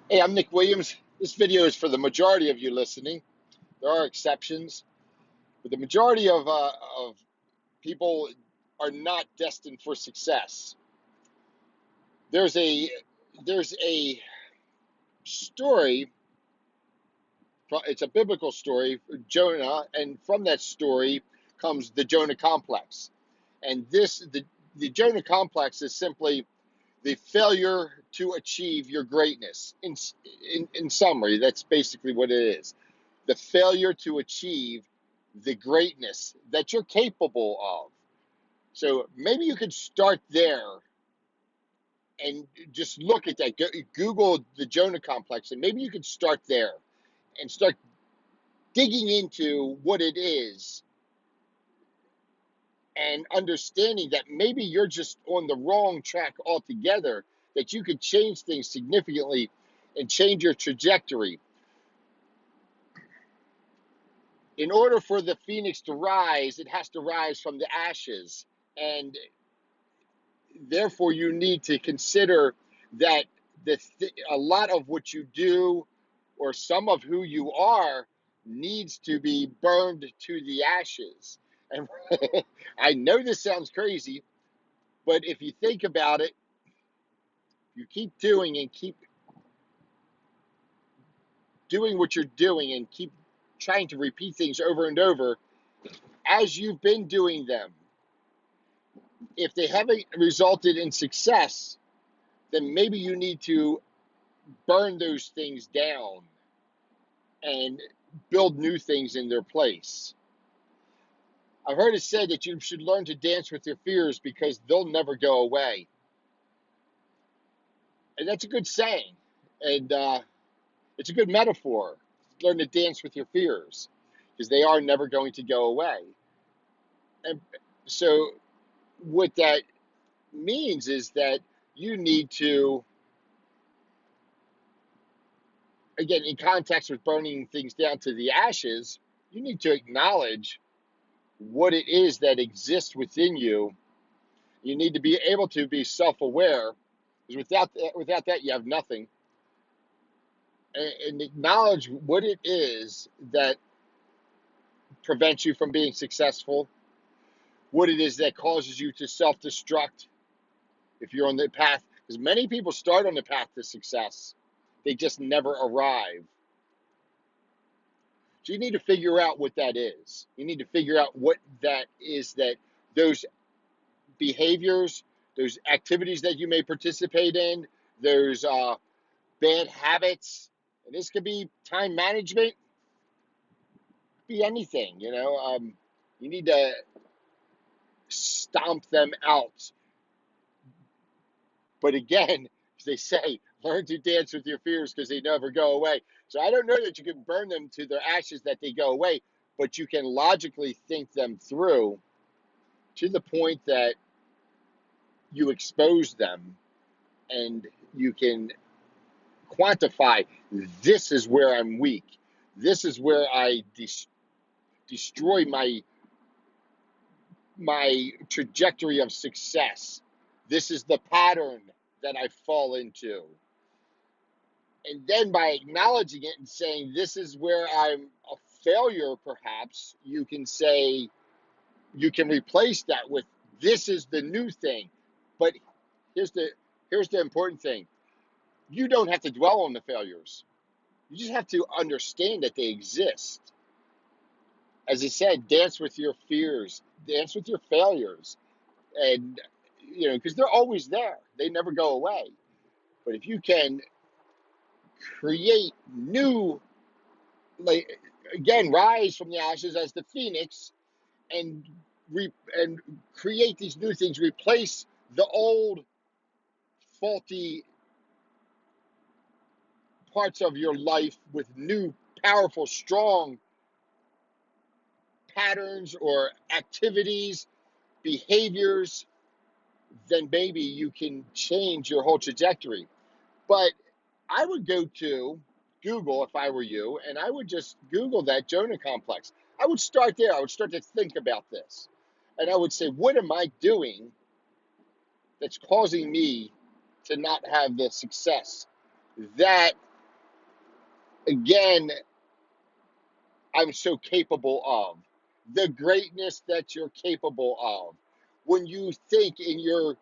Hey, I'm Nick Williams. This video is for the majority of you listening. There are exceptions, but the majority of people are not destined for success. There's a there's a story. It's a biblical story, Jonah, and from that story comes the Jonah complex. And the Jonah complex is simply the failure to achieve your greatness. In summary, that's basically what it is. The failure to achieve the greatness that you're capable of. So maybe you could start there and just look at that. Google the Jonah complex, and maybe you could start there and start digging into what it is and understanding that maybe you're just on the wrong track altogether, that you could change things significantly and change your trajectory. In order for the phoenix to rise, it has to rise from the ashes. And therefore, you need to consider that a lot of what you do or some of who you are needs to be burned to the ashes. And I know this sounds crazy, but if you think about it, you keep doing and keep doing what you're doing and keep trying to repeat things over and over as you've been doing them. If they haven't resulted in success, then maybe you need to burn those things down and build new things in their place. I've heard it said that you should learn to dance with your fears because they'll never go away. And that's a good saying. And it's a good metaphor. Learn to dance with your fears because they are never going to go away. And so what that means is that you need to, again, in context with burning things down to the ashes, you need to acknowledge what it is that exists within you. You need to be able to be self-aware, because without that, you have nothing. And acknowledge what it is that prevents you from being successful, what it is that causes you to self-destruct if you're on the path. Because many people start on the path to success, they just never arrive. So you need to figure out what that is. You need to figure out what that is, that those behaviors, those activities that you may participate in, those bad habits, and this could be time management, be anything, you need to stomp them out. But again, as they say, learn to dance with your fears because they never go away. So I don't know that you can burn them to their ashes that they go away, but you can logically think them through to the point that you expose them and you can quantify, this is where I'm weak. This is where I destroy my trajectory of success. This is the pattern that I fall into. And then by acknowledging it and saying, this is where I'm a failure, perhaps, you can say, you can replace that with, this is the new thing. But here's the important thing. You don't have to dwell on the failures. You just have to understand that they exist. As I said, dance with your fears, dance with your failures. And, because they're always there. They never go away. But if you can create new, like, again, rise from the ashes as the phoenix and and create these new things, replace the old faulty parts of your life with new, powerful, strong patterns or activities, behaviors, then maybe you can change your whole trajectory. But I would go to Google if I were you, and I would just Google that Jonah complex. I would start there. I would start to think about this. And I would say, what am I doing that's causing me to not have the success that again, I'm so capable of, the greatness that you're capable of. When you think in your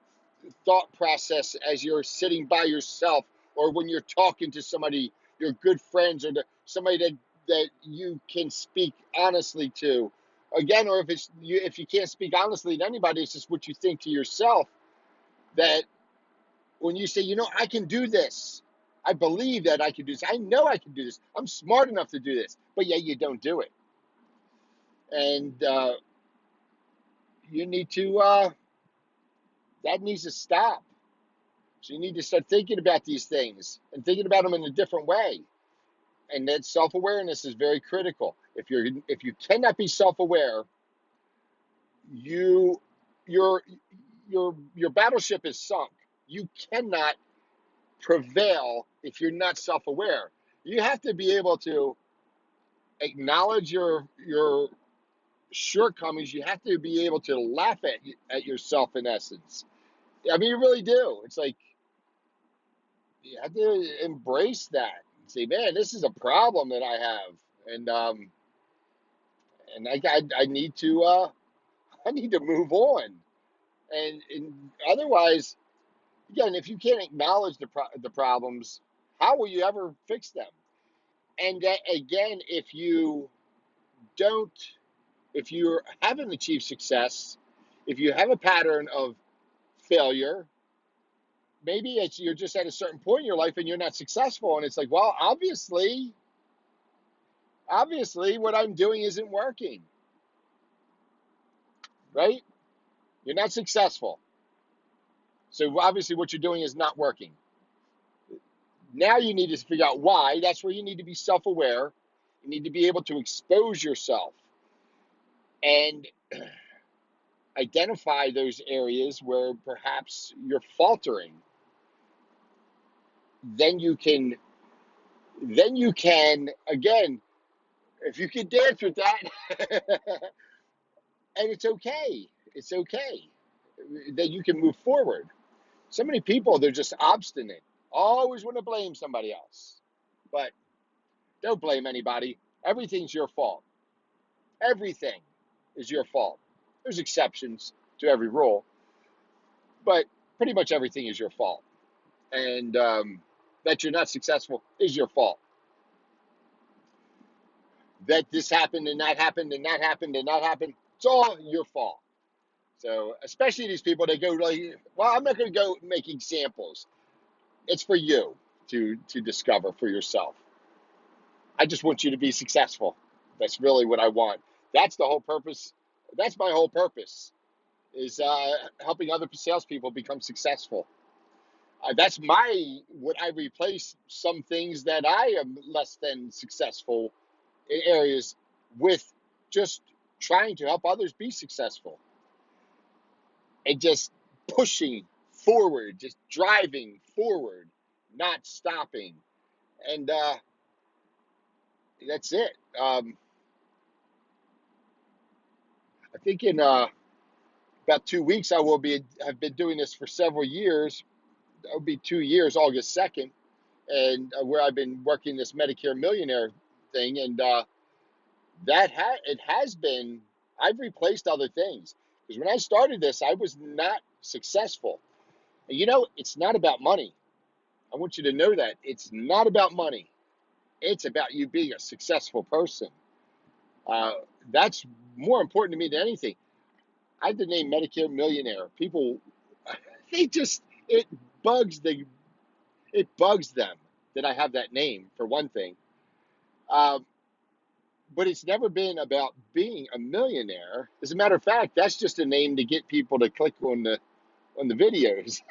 thought process as you're sitting by yourself, or when you're talking to somebody, your good friends, or somebody that you can speak honestly to, again, or if you can't speak honestly to anybody, it's just what you think to yourself. That when you say, I can do this, I believe that I can do this, I know I can do this, I'm smart enough to do this, but yet you don't do it. And you need to, that needs to stop. So you need to start thinking about these things and thinking about them in a different way. And that self-awareness is very critical. If you cannot be self-aware, you your your battleship is sunk. You cannot prevail if you're not self-aware. You have to be able to acknowledge your shortcomings. You have to be able to laugh at yourself, in essence. I mean, you really do. It's like you have to embrace that and say, man, this is a problem that I have, and I need to I need to move on. And otherwise, again, if you can't acknowledge the problems, how will you ever fix them? And that, again, don't, if you haven't achieved success, if you have a pattern of failure, maybe you're just at a certain point in your life and you're not successful, and it's like, well, obviously what I'm doing isn't working, right? You're not successful. So obviously what you're doing is not working. Now you need to figure out why. That's where you need to be self-aware. You need to be able to expose yourself and identify those areas where perhaps you're faltering. Then you can again, if you can dance with that, and it's okay. It's okay. Then you can move forward. So many people, they're just obstinate. Always want to blame somebody else. But don't blame anybody. Everything's your fault. Everything is your fault. There's exceptions to every rule, but pretty much everything is your fault. And that you're not successful is your fault. That this happened and that happened and that happened and that happened, it's all your fault. So especially these people, they go like, well, I'm not going to go make examples. It's for you to discover for yourself. I just want you to be successful. That's really what I want. That's the whole purpose. That's my whole purpose, is helping other salespeople become successful. That's what I replace some things that I am less than successful in areas with, just trying to help others be successful and just pushing forward, just driving forward, not stopping. And that's it. I think in about 2 weeks, have been doing this for several years. That would be 2 years, August 2nd, and where I've been working this Medicare Millionaire thing, and it has been. I've replaced other things, because when I started this, I was not successful. And it's not about money. I want you to know that it's not about money. It's about you being a successful person. Uh, that's more important to me than anything. I have the name Medicare Millionaire. People, they just it bugs the it bugs them that I have that name, for one thing. Um, but it's never been about being a millionaire. As a matter of fact, that's just a name to get people to click on the videos.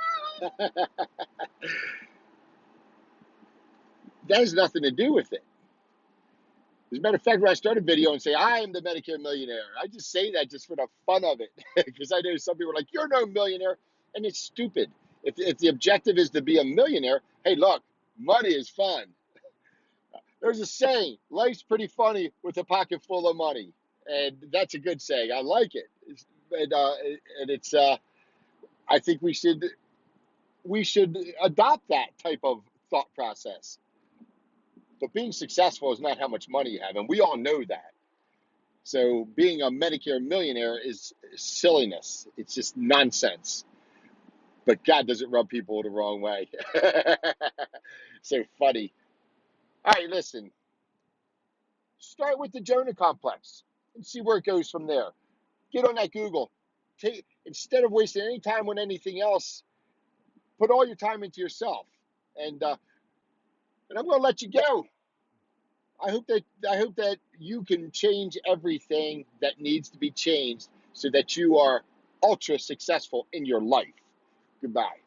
That has nothing to do with it. As a matter of fact, when I start a video and say, I am the Medicare millionaire, I just say that just for the fun of it. Because I know some people are like, you're no millionaire. And it's stupid. If the objective is to be a millionaire, hey, look, money is fun. There's a saying, life's pretty funny with a pocket full of money. And that's a good saying. I like it. And it's, I think we should adopt that type of thought process. But being successful is not how much money you have, and we all know that. So being a Medicare millionaire is silliness. It's just nonsense. But God, does it rub people the wrong way. So funny. All right, listen. Start with the Jonah complex and see where it goes from there. Get on that Google. Instead of wasting any time on anything else, put all your time into yourself. And I'm going to let you go. I hope that you can change everything that needs to be changed so that you are ultra successful in your life. Goodbye.